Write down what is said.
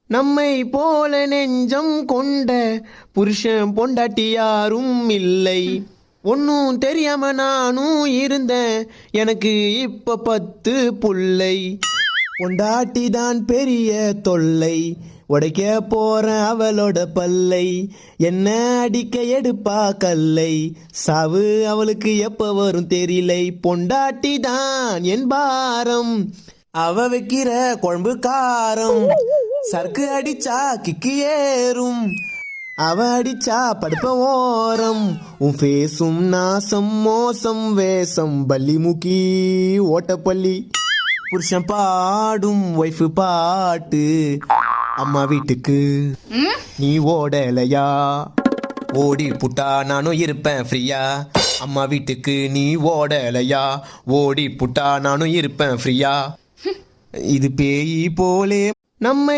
நம்மை போல நெஞ்சம் கொண்ட புருஷன் பொண்டாட்டி யாரும் இல்லை. ஒன்னும் தெரியாம நானும் இருந்தேன், எனக்கு இப்ப 10 புள்ளை. பொண்டாட்டி தான் பெரிய தொல்லை, உடைக்க போறேன் அவளோட பல்லை. என்ன அடிக்க எடுப்பா கல்லை, சாவு அவளுக்கு எப்ப வரும் தெரியலை. பொண்டாட்டி தான் என் பாரம், அவ வைக்கிற குழம்பு காரம். சரக்கு அடிச்சா கிக்கு ஏறும், அவ அடிச்சா படுப்ப ஓரம். உன் ஃபேஸும் நாசம் மோசம் வேஷம் பள்ளி முக்கி ஓட்டப்பள்ளி. புருஷன் பாடும் ஒய்ஃபு பாட்டு, அம்மா வீட்டுக்கு நீ ஓடலையா? ஓடி புட்டா நானும் இருப்பேன் ஃப்ரீயா. அம்மா வீட்டுக்கு நீ ஓடலையா? ஓடி புட்டா நானும் இருப்பேன் ஃப்ரீயா. இது பேய் போலே நம்மை